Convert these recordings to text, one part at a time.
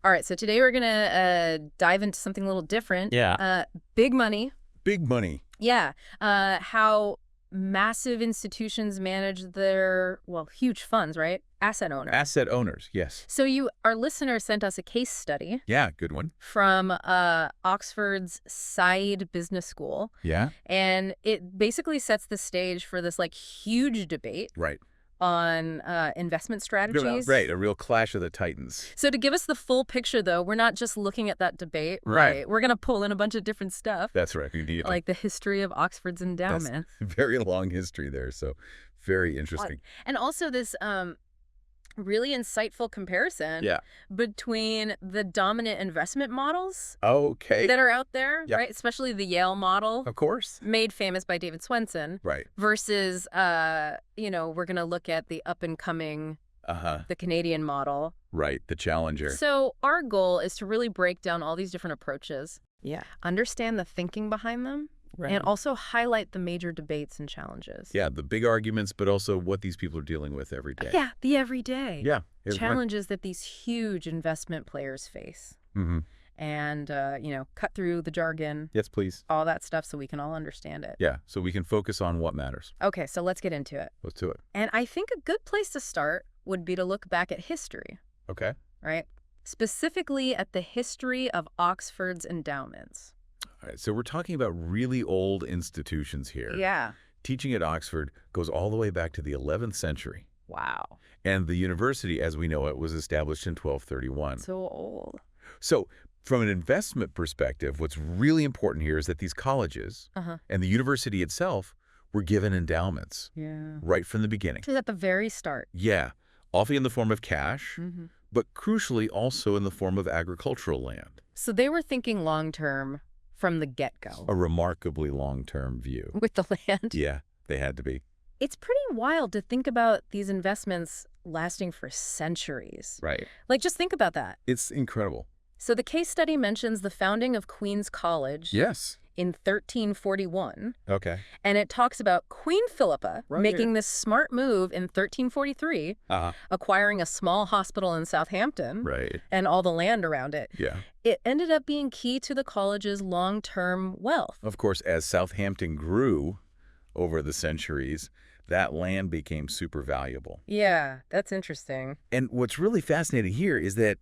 All right, so today we're gonna dive into something a little different. Yeah. Big money. Big money. Yeah. How massive institutions manage their, well, huge funds, right? Asset owners. Asset owners, yes. So our listener sent us a case study Yeah, good one. from Oxford's Said Business School, Yeah, and it basically sets the stage for this like huge debate right. on investment strategies. Right, a real clash of the titans. So to give us the full picture, though, we're not just looking at that debate. Right. We're going to pull in a bunch of different stuff. That's right, indeed. Like the history of Oxford's endowment. Very long history there, so very interesting. And also this really insightful comparison Yeah. between the dominant investment models Okay. that are out there, Yep. right? Especially the Yale model, Of course. made famous by David Swenson, Right. versus, we're going to look at the up-and-coming, Uh-huh. the Canadian model. Right, the challenger. So our goal is to really break down all these different approaches, Yeah. understand the thinking behind them, Right. and also highlight the major debates and challenges. Yeah, the big arguments, but also what these people are dealing with every day. Yeah, the everyday Yeah. challenges that these huge investment players face. Mm-hmm. And, cut through the jargon, Yes, please. all that stuff so we can all understand it. Yeah, so we can focus on what matters. Okay, so let's get into it. Let's do it. And I think a good place to start would be to look back at history, Okay. right? Specifically at the history of Oxford's endowments. All right, so we're talking about really old institutions here. Yeah. Teaching at Oxford goes all the way back to the 11th century. Wow. And the university, as we know it, was established in 1231. So old. So from an investment perspective, what's really important here is that these colleges and the university itself were given endowments Yeah. right from the beginning. This is at the very start. Yeah, often in the form of cash, Mm-hmm. but crucially also in the form of agricultural land. So they were thinking long-term from the get-go A remarkably long-term view. with the land. Yeah, they had to be. It's pretty wild to think about these investments lasting for centuries. Right. Like, just think about that. It's incredible. So the case study mentions the founding of Queen's College Yes. in 1341, Okay. and it talks about Queen Philippa Right. making this smart move in 1343, Uh-huh. acquiring a small hospital in Southampton Right. and all the land around it. Yeah. It ended up being key to the college's long-term wealth. Of course, as Southampton grew over the centuries, that land became super valuable. Yeah, that's interesting. And what's really fascinating here is that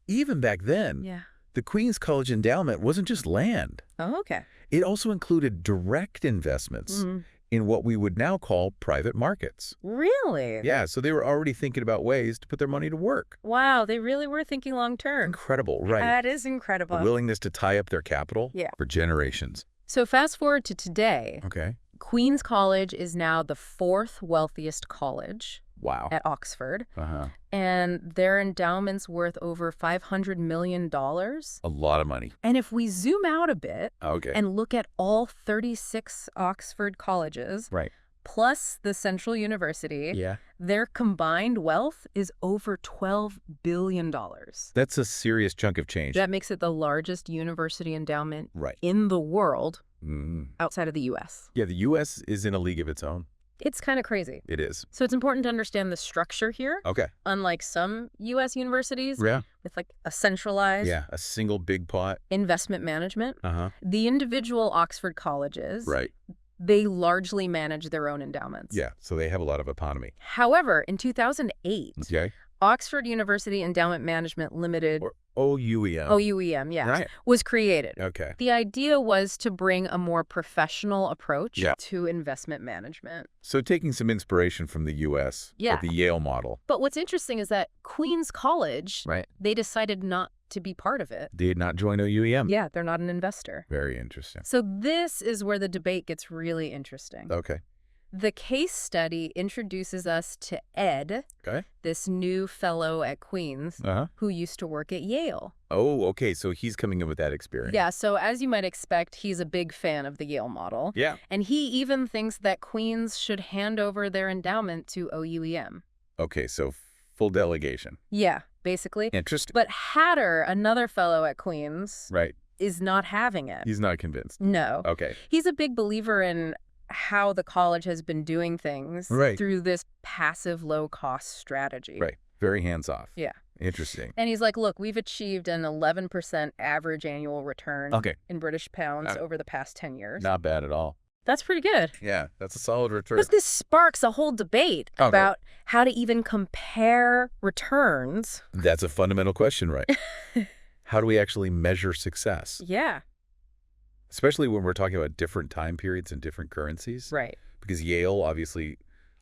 even back then, Yeah. the Queen's College endowment wasn't just land. Oh, okay. It also included direct investments in what we would now call private markets. Really? Yeah, so they were already thinking about ways to put their money to work. Wow, they really were thinking long-term. Incredible, right? That is The incredible. willingness to tie up their capital Yeah. for generations. So fast forward to today. Okay. Queen's College is now the fourth wealthiest college Wow. at Oxford, Uh-huh. and their endowment's worth over $500 million. A lot of money. And if we zoom out a bit Okay. and look at all 36 Oxford colleges, Right. plus the Central University, Yeah. their combined wealth is over $12 billion. That's a serious chunk of change. That makes it the largest university endowment Right. in the world Mhm. outside of the U.S. Yeah, the U.S. is in a league of its own. It's kind of crazy. It is. So it's important to understand the structure here. Okay. Unlike some U.S. universities Yeah. with like a centralized Yeah, a single big pot. investment management, Uh-huh. the individual Oxford colleges, Right. they largely manage their own endowments. Yeah, so they have a lot of autonomy. However, in 2008, Okay. Oxford University Endowment Management Limited, Or OUEM. OUEM, yeah, Right. was created. Okay. The idea was to bring a more professional approach Yeah. to investment management. So taking some inspiration from the U.S. Yeah. with the Yale model. But what's interesting is that Queen's College, Right. they decided not to be part of it. Did not join OUEM. Yeah, they're not an investor. Very interesting. So this is where the debate gets really interesting. Okay. The case study introduces us to Ed, Okay. this new fellow at Queen's, Uh-huh. who used to work at Yale. Oh, okay, so he's coming in with that experience. Yeah, so as you might expect, he's a big fan of the Yale model. Yeah. And he even thinks that Queen's should hand over their endowment to OUEM. Okay, so full delegation. Yeah, basically. Interesting. But Hatter, another fellow at Queen's, Right. is not having it. He's not convinced. No. Okay. He's a big believer in how the college has been doing things Right. through this passive low-cost strategy. Right. Very hands-off. Yeah, Interesting. And he's like, look, we've achieved an 11% average annual return Okay. in British pounds over the past 10 years. Not bad at all. That's pretty good. Yeah, that's a solid return. Because this sparks a whole debate about how to even compare returns. That's a fundamental question, right? How do we actually measure success? Yeah. Especially when we're talking about different time periods and different currencies. Right. Because Yale obviously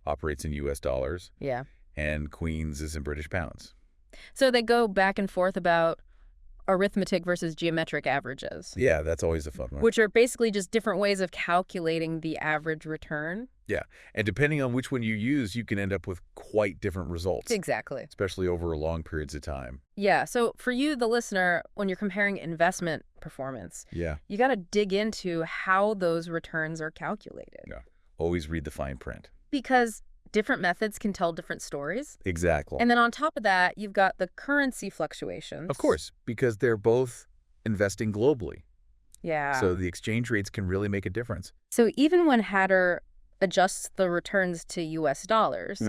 operates in U.S. dollars. Yeah. And Queens is in British pounds. So they go back and forth about arithmetic versus geometric averages. Yeah, that's always a fun one. Which are basically just different ways of calculating the average return. Yeah, and depending on which one you use, you can end up with quite different results. Exactly. Especially over long periods of time. Yeah, so for you, the listener, when you're comparing investment performance, you got to dig into how those returns are calculated. Yeah, always read the fine print. Because different methods can tell different stories. Exactly. And then on top of that, you've got the currency fluctuations. Of course, because they're both investing globally. Yeah. So the exchange rates can really make a difference. So even when Hatter adjusts the returns to U.S. dollars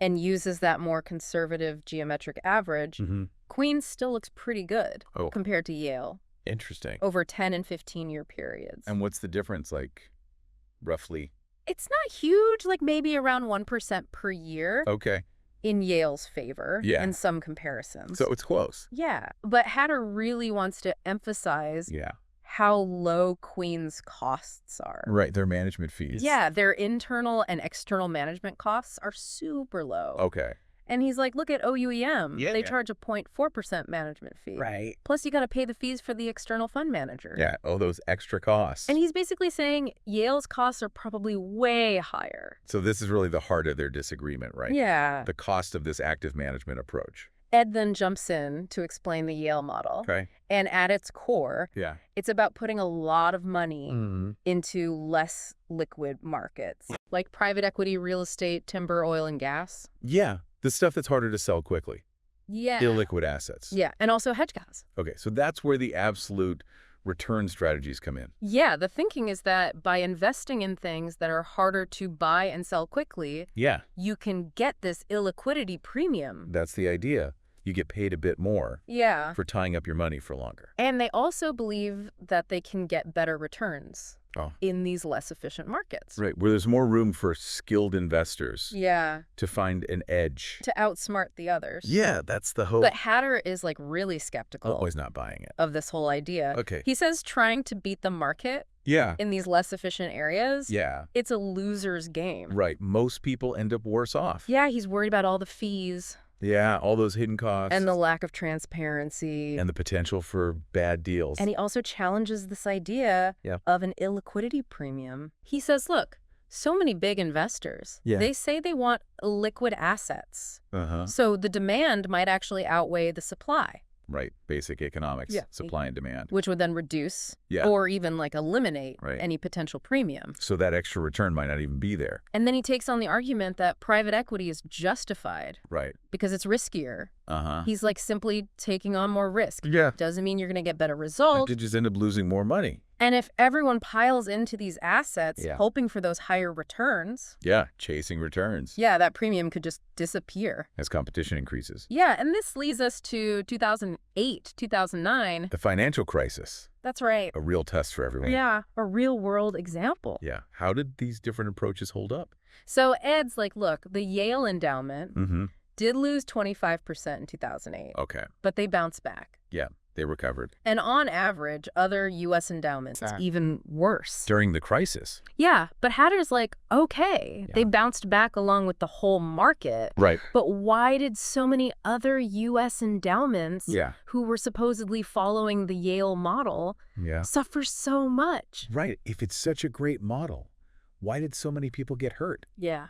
and uses that more conservative geometric average, Queens still looks pretty good compared to Yale. Interesting. Over 10 and 15-year periods. And what's the difference, like, roughly? It's not huge, like maybe around 1% per year. Okay. In Yale's favor in some comparisons. So it's close. Yeah. But Hatter really wants to emphasize how low Queen's costs are. Right. Their management fees. Yeah. Their internal and external management costs are super low. Okay. And he's like, look at OUEM. Yeah, they charge a 0.4% management fee. Right. Plus, you got to pay the fees for the external fund manager. Yeah. Oh, those extra costs. And he's basically saying Yale's costs are probably way higher. So this is really the heart of their disagreement, right? Yeah. The cost of this active management approach. Ed then jumps in to explain the Yale model. Okay. And at its core, it's about putting a lot of money into less liquid markets, like private equity, real estate, timber, oil, and gas. Yeah. The stuff that's harder to sell quickly. Yeah. Illiquid assets. Yeah. And also hedge costs. Okay. So that's where the absolute return strategies come in. Yeah. The thinking is that by investing in things that are harder to buy and sell quickly, you can get this illiquidity premium. That's the idea. You get paid a bit more for tying up your money for longer. And they also believe that they can get better returns in these less efficient markets. Right, where there's more room for skilled investors to find an edge. To outsmart the others. Yeah, that's the hope. But Hatter is like really skeptical. Oh, he's not buying it. Of this whole idea. Okay. He says trying to beat the market in these less efficient areas, it's a loser's game. Right, most people end up worse off. Yeah, he's worried about all the fees. Yeah, all those hidden costs. And the lack of transparency. And the potential for bad deals. And he also challenges this idea of an illiquidity premium. He says, look, so many big investors, they say they want liquid assets. So the demand might actually outweigh the supply. Right, basic economics, supply and demand. Which would then reduce or even like eliminate any potential premium. So that extra return might not even be there. And then he takes on the argument that private equity is justified. Right. Because it's riskier. He's like simply taking on more risk. Doesn't mean you're going to get better results. You just end up losing more money. And if everyone piles into these assets, hoping for those higher returns. Yeah, chasing returns. Yeah, that premium could just disappear. As competition increases. Yeah, and this leads us to 2008, 2009. The financial crisis. That's right. A real test for everyone. Yeah, a real world example. Yeah. How did these different approaches hold up? So Ed's like, look, the Yale endowment did lose 25% in 2008. Okay. But they bounced back. Yeah. They recovered. And on average, other U.S. endowments, even worse. During the crisis. Yeah, but Hatter's like, okay, they bounced back along with the whole market. Right. But why did so many other U.S. endowments who were supposedly following the Yale model suffer so much? Right. If it's such a great model, why did so many people get hurt? Yeah.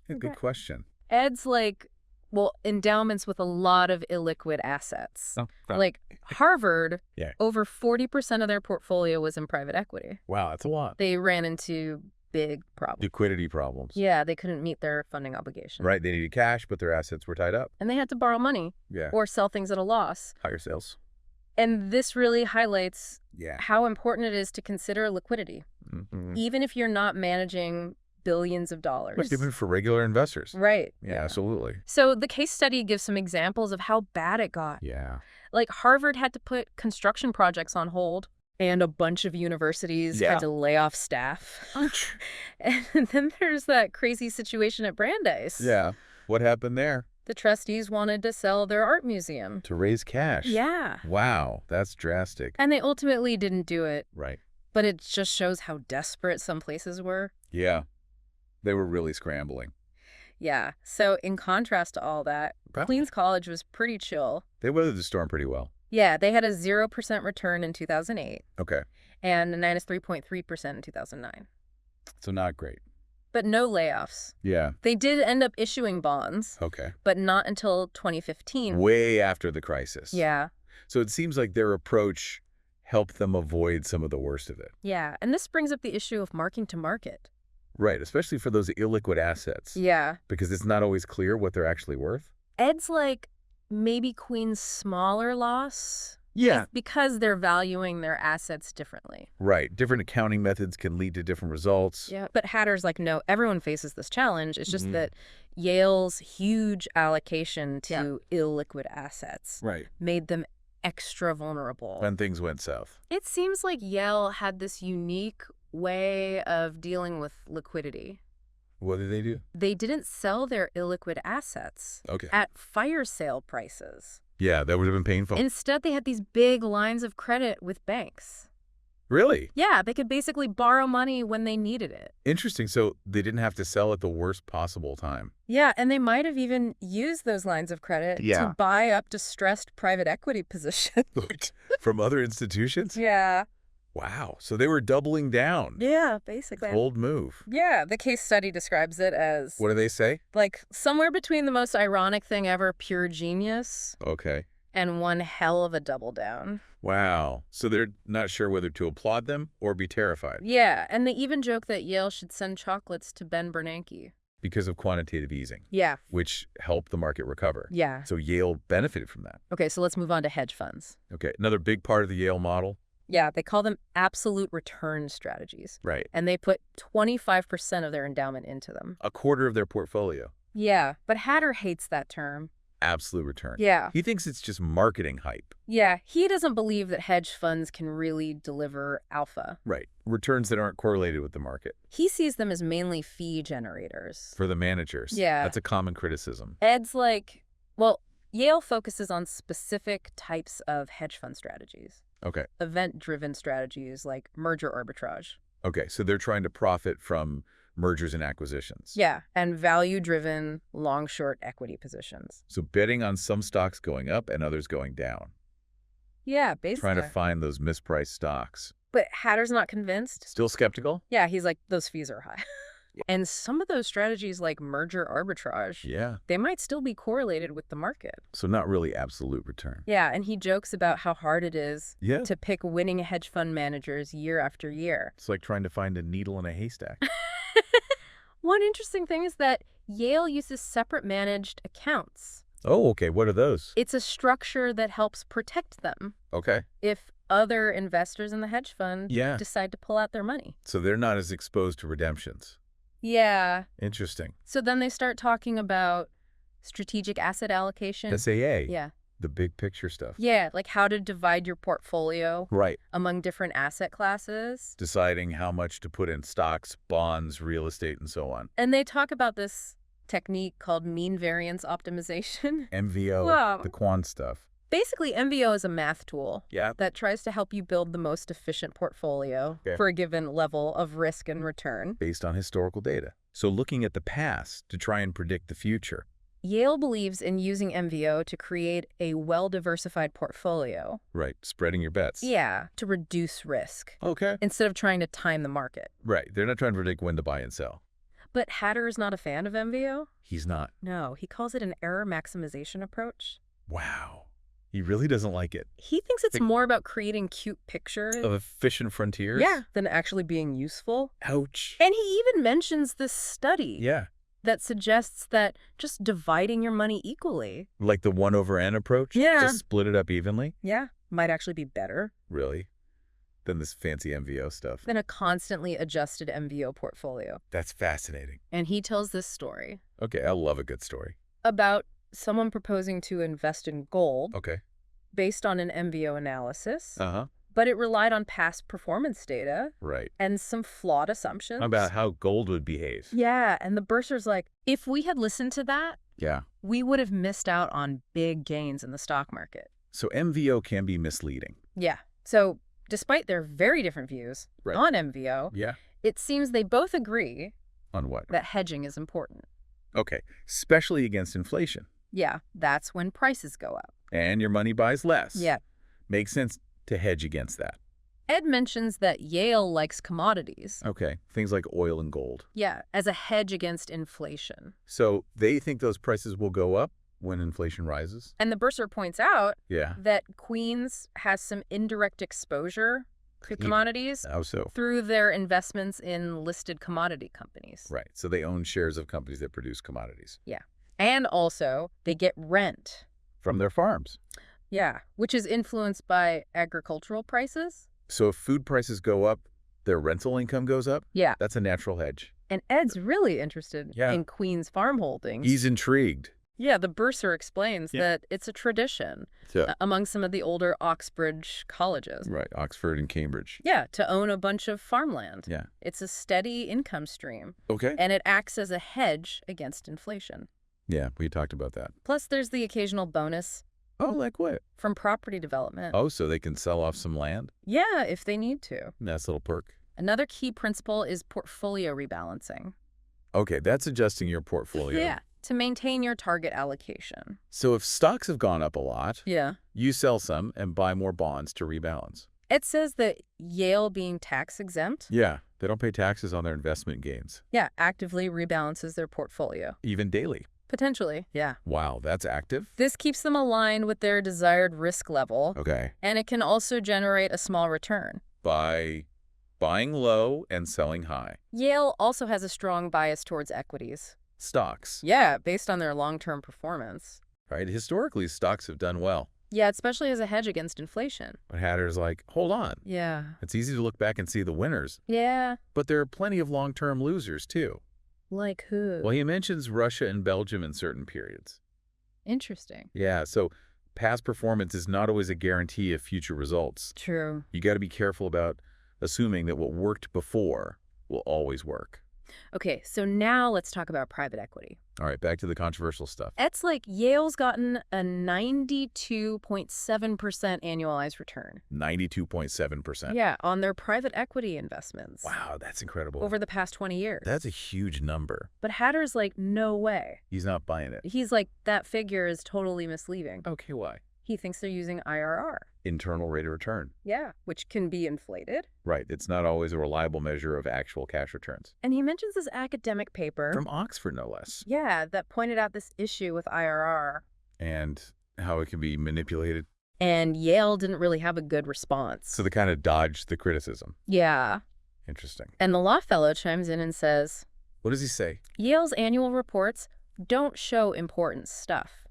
Good question. Ed's like, well, endowments with a lot of illiquid assets. Like Harvard, over 40% of their portfolio was in private equity. Wow, that's a lot. They ran into big problems. Liquidity problems. Yeah, they couldn't meet their funding obligations. Right, they needed cash, but their assets were tied up. And they had to borrow money. Or sell things at a loss. Higher sales. And this really highlights how important it is to consider liquidity. Even if you're not managing billions of dollars. Like even for regular investors. Right. Yeah, absolutely. So the case study gives some examples of how bad it got. Yeah. Like Harvard had to put construction projects on hold, and a bunch of universities had to lay off staff. And then there's that crazy situation at Brandeis. Yeah. What happened there? The trustees wanted to sell their art museum. To raise cash. Yeah. Wow, that's drastic. And they ultimately didn't do it. Right. But it just shows how desperate some places were. Yeah. They were really scrambling. Yeah. So in contrast to all that, Queens College was pretty chill. They weathered the storm pretty well. Yeah, they had a 0% return in 2008. Okay. And a -3.3% in 2009. So not great. But no layoffs. Yeah. They did end up issuing bonds. Okay. But not until 2015. Way after the crisis. Yeah. So it seems like their approach helped them avoid some of the worst of it. Yeah, and this brings up the issue of marking to market. Right, especially for those illiquid assets. Yeah. Because it's not always clear what they're actually worth. Ed's like, maybe Queen's smaller loss? Yeah. Because they're valuing their assets differently. Right. Different accounting methods can lead to different results. Yeah. But Hatter's like, no, everyone faces this challenge. It's just that Yale's huge allocation to illiquid assets made them extra vulnerable. When things went south. It seems like Yale had this unique way of dealing with liquidity. What did they do? They didn't sell their illiquid assets at fire sale prices. Yeah, that would have been painful. Instead, they had these big lines of credit with banks. Really? Yeah, they could basically borrow money when they needed it. Interesting. So they didn't have to sell at the worst possible time. Yeah, and they might have even used those lines of credit to buy up distressed private equity positions. From other institutions? Yeah. Wow. So they were doubling down. Yeah, basically. Bold move. Yeah, the case study describes it as... What do they say? Like, somewhere between the most ironic thing ever, pure genius. Okay. And one hell of a double down. Wow. So they're not sure whether to applaud them or be terrified. Yeah, and they even joke that Yale should send chocolates to Ben Bernanke. Because of quantitative easing. Yeah. Which helped the market recover. Yeah. So Yale benefited from that. Okay, so let's move on to hedge funds. Okay, another big part of the Yale model. Yeah, they call them absolute return strategies. Right. And they put 25% of their endowment into them. A quarter of their portfolio. Yeah, but Hatter hates that term. Absolute return. Yeah. He thinks it's just marketing hype. Yeah, he doesn't believe that hedge funds can really deliver alpha. Right. Returns that aren't correlated with the market. He sees them as mainly fee generators. For the managers. Yeah. That's a common criticism. Ed's like, well, Yale focuses on specific types of hedge fund strategies. Okay. Event-driven strategies like merger arbitrage. Okay, so they're trying to profit from mergers and acquisitions. Yeah, and value-driven long-short equity positions. So betting on some stocks going up and others going down. Yeah, basically. Trying to find those mispriced stocks. But Hatter's not convinced. Still skeptical? Yeah, he's like, those fees are high. And some of those strategies like merger arbitrage, they might still be correlated with the market. So not really absolute return. Yeah, and he jokes about how hard it is to pick winning hedge fund managers year after year. It's like trying to find a needle in a haystack. One interesting thing is that Yale uses separate managed accounts. Oh, okay. What are those? It's a structure that helps protect them. Okay. If other investors in the hedge fund decide to pull out their money. So they're not as exposed to redemptions. Yeah. Interesting. So then they start talking about strategic asset allocation. SAA. Yeah. The big picture stuff. Yeah, like how to divide your portfolio right among different asset classes. Deciding how much to put in stocks, bonds, real estate, and so on. And they talk about this technique called mean variance optimization. MVO, the quant stuff. Basically, MVO is a math tool that tries to help you build the most efficient portfolio for a given level of risk and return. Based on historical data. So looking at the past to try and predict the future. Yale believes in using MVO to create a well-diversified portfolio. Right, spreading your bets. Yeah, to reduce risk. Okay. Instead of trying to time the market. Right, they're not trying to predict when to buy and sell. But Hatter is not a fan of MVO? He's not. No, he calls it an error maximization approach. Wow. He really doesn't like it. He thinks it's more about creating cute pictures. Of efficient frontiers? Yeah, than actually being useful. Ouch. And he even mentions this study. Yeah. That suggests that just dividing your money equally. Like the 1/n approach? Yeah. Just split it up evenly? Yeah, might actually be better. Really? than this fancy MVO stuff. Than a constantly adjusted MVO portfolio. That's fascinating. And he tells this story. Okay, I love a good story. About someone proposing to invest in gold. Okay. Based on an MVO analysis. Uh-huh. But it relied on past performance data. Right. And some flawed assumptions. About how gold would behave. Yeah, and the bursar's like, if we had listened to that, yeah, we would have missed out on big gains in the stock market. So MVO can be misleading. Yeah. So despite their very different views on MVO, it seems they both agree on what? That hedging is important. Okay, especially against inflation. Yeah, that's when prices go up. And your money buys less. Yeah. Makes sense to hedge against that. Ed mentions that Yale likes commodities. Okay, things like oil and gold. Yeah, as a hedge against inflation. So they think those prices will go up when inflation rises? And the bursar points out that Queens has some indirect exposure to commodities through their investments in listed commodity companies. Right, so they own shares of companies that produce commodities. Yeah, and also they get rent. From their farms. Yeah, which is influenced by agricultural prices. So if food prices go up, their rental income goes up? Yeah. That's a natural hedge. And Ed's really interested in Queens farm holdings. He's intrigued. Yeah, the bursar explains that it's a tradition among some of the older Oxbridge colleges. Right, Oxford and Cambridge. Yeah, to own a bunch of farmland. Yeah. It's a steady income stream. Okay. And it acts as a hedge against inflation. Yeah, we talked about that. Plus, there's the occasional bonus. Oh, like what? From property development. Oh, so they can sell off some land? Yeah, if they need to. Nice little perk. Another key principle is portfolio rebalancing. Okay, that's adjusting your portfolio. Yeah, to maintain your target allocation. So if stocks have gone up a lot, you sell some and buy more bonds to rebalance. It says that Yale being tax exempt. Yeah, they don't pay taxes on their investment gains. Yeah, actively rebalances their portfolio. Even daily. Potentially, yeah. Wow, that's active? This keeps them aligned with their desired risk level. Okay. And it can also generate a small return. By buying low and selling high. Yale also has a strong bias towards equities. Stocks. Yeah, based on their long-term performance. Right, historically, stocks have done well. Yeah, especially as a hedge against inflation. But Hatter's like, hold on. Yeah. It's easy to look back and see the winners. Yeah. But there are plenty of long-term losers, too. Like who? Well, he mentions Russia and Belgium in certain periods. Interesting. Yeah, so past performance is not always a guarantee of future results. True. You got to be careful about assuming that what worked before will always work. Okay, so now let's talk about private equity. All right, back to the controversial stuff. It's like Yale's gotten a 92.7% annualized return. 92.7%? Yeah, on their private equity investments. Wow, that's incredible. Over the past 20 years. That's a huge number. But Hatter's like, no way. He's not buying it. He's like, that figure is totally misleading. Okay, why? He thinks they're using IRR. Internal rate of return. Yeah, which can be inflated. Right. It's not always a reliable measure of actual cash returns. And he mentions this academic paper. From Oxford, no less. Yeah, that pointed out this issue with IRR. And how it can be manipulated. And Yale didn't really have a good response. So they kind of dodged the criticism. Yeah. Interesting. And the law fellow chimes in and says, what does he say? Yale's annual reports don't show important stuff.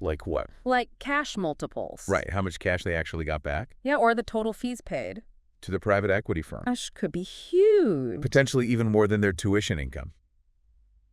Like what? Like cash multiples. Right. How much cash they actually got back? Yeah, or the total fees paid. To the private equity firm. Gosh, could be huge. Potentially even more than their tuition income.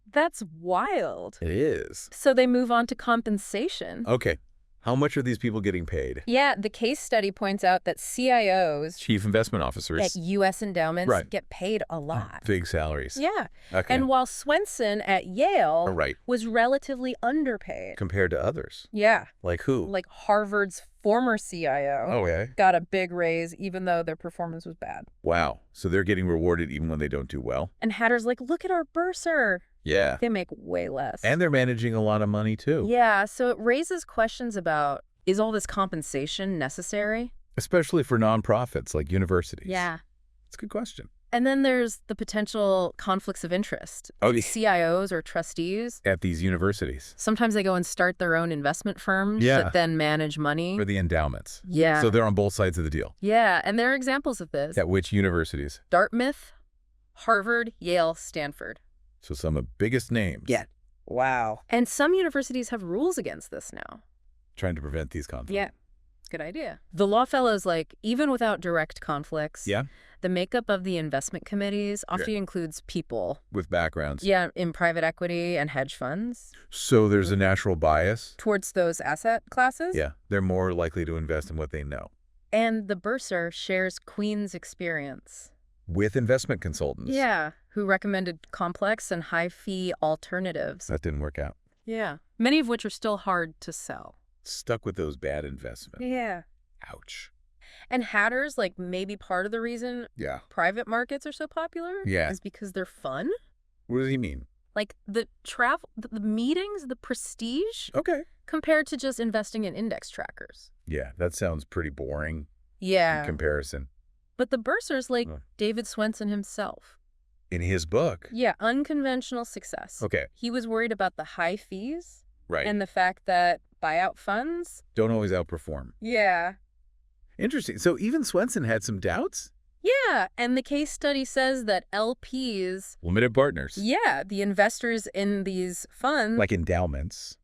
That's wild. It is. So they move on to compensation. Okay. How much are these people getting paid? Yeah, the case study points out that CIOs, Chief Investment Officers, at U.S. endowments get paid a lot. Big salaries. Yeah. Okay. And while Swenson at Yale was relatively underpaid. Compared to others. Yeah. Like who? Like Harvard's former CIO got a big raise even though their performance was bad. Wow. So they're getting rewarded even when they don't do well? And Hatter's like, look at our bursar. Yeah. They make way less. And they're managing a lot of money, too. Yeah, so it raises questions about, is all this compensation necessary? Especially for nonprofits like universities. Yeah. It's a good question. And then there's the potential conflicts of interest. CIOs or trustees. At these universities. Sometimes they go and start their own investment firms that then manage money. For the endowments. Yeah. So they're on both sides of the deal. Yeah, and there are examples of this. At which universities? Dartmouth, Harvard, Yale, Stanford. So some of the biggest names. Yeah. Wow. And some universities have rules against this now. Trying to prevent these conflicts. Yeah. Good idea. The Lawfellows, like, even without direct conflicts, the makeup of the investment committees often includes people. With backgrounds. Yeah, in private equity and hedge funds. So there's a natural bias? Towards those asset classes? Yeah, they're more likely to invest in what they know. And the bursar shares Queen's experience. With investment consultants? Yeah, who recommended complex and high-fee alternatives. That didn't work out. Yeah, many of which are still hard to sell. Stuck with those bad investments. Yeah. Ouch. And Hatter's, like, maybe part of the reason private markets are so popular is because they're fun. What does he mean? Like, the travel, the meetings, the prestige. Okay. Compared to just investing in index trackers. Yeah, that sounds pretty boring. Yeah. In comparison. But the bursar's like David Swensen himself. In his book? Yeah, Unconventional Success. Okay. He was worried about the high fees. Right. And the fact that buyout funds don't always outperform. Yeah. Interesting. So even Swensen had some doubts? Yeah, and the case study says that LPs... Limited partners. Yeah, the investors in these funds... Like endowments.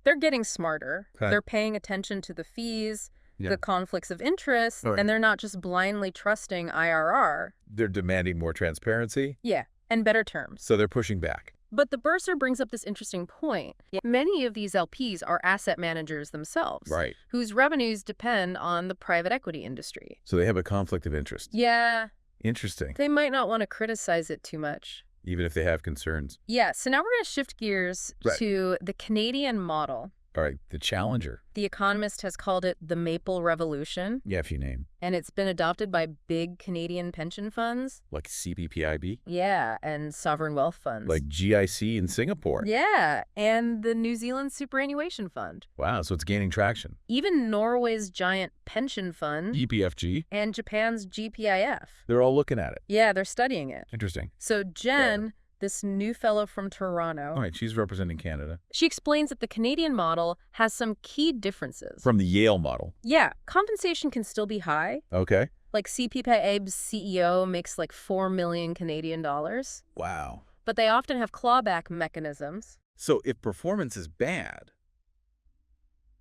They're getting smarter. Okay. They're paying attention to the fees, the conflicts of interest, and they're not just blindly trusting IRR. They're demanding more transparency? Yeah, and better terms. So they're pushing back. But the bursar brings up this interesting point. Many of these LPs are asset managers themselves, whose revenues depend on the private equity industry. So they have a conflict of interest. Yeah. Interesting. They might not want to criticize it too much. Even if they have concerns. Yeah, so now we're going to shift gears to the Canadian model. All right, the challenger. The Economist has called it the Maple Revolution. Yeah, if you name. And it's been adopted by big Canadian pension funds. Like CPPIB? Yeah, and sovereign wealth funds. Like GIC in Singapore? Yeah, and the New Zealand Superannuation Fund. Wow, so it's gaining traction. Even Norway's giant pension fund. EPFG? And Japan's GPIF. They're all looking at it. Yeah, they're studying it. Interesting. So Jen... this new fellow from Toronto. All right, she's representing Canada. She explains that the Canadian model has some key differences. From the Yale model? Yeah, compensation can still be high. Okay. Like CPPIB's CEO makes like 4 million Canadian dollars. Wow. But they often have clawback mechanisms. So if performance is bad,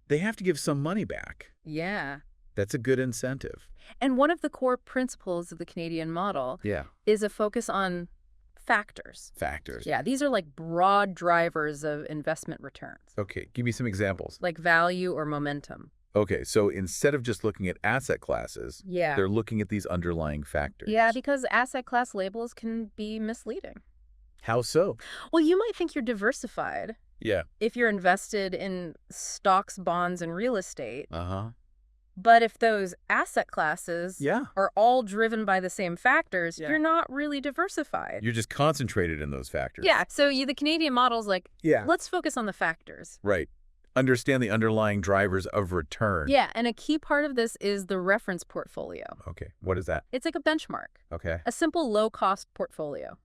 they have to give some money back. Yeah. That's a good incentive. And one of the core principles of the Canadian model is a focus on factors. Factors. Yeah, these are like broad drivers of investment returns. Okay, give me some examples. Like value or momentum. Okay, so instead of just looking at asset classes, they're looking at these underlying factors. Yeah, because asset class labels can be misleading. How so? Well, you might think you're diversified. Yeah. If you're invested in stocks, bonds, and real estate. Uh-huh. But if those asset classes are all driven by the same factors, you're not really diversified. You're just concentrated in those factors. Yeah, so the Canadian model's like, let's focus on the factors. Right. Understand the underlying drivers of return. Yeah, and a key part of this is the reference portfolio. Okay, what is that? It's like a benchmark. Okay. A simple low-cost portfolio.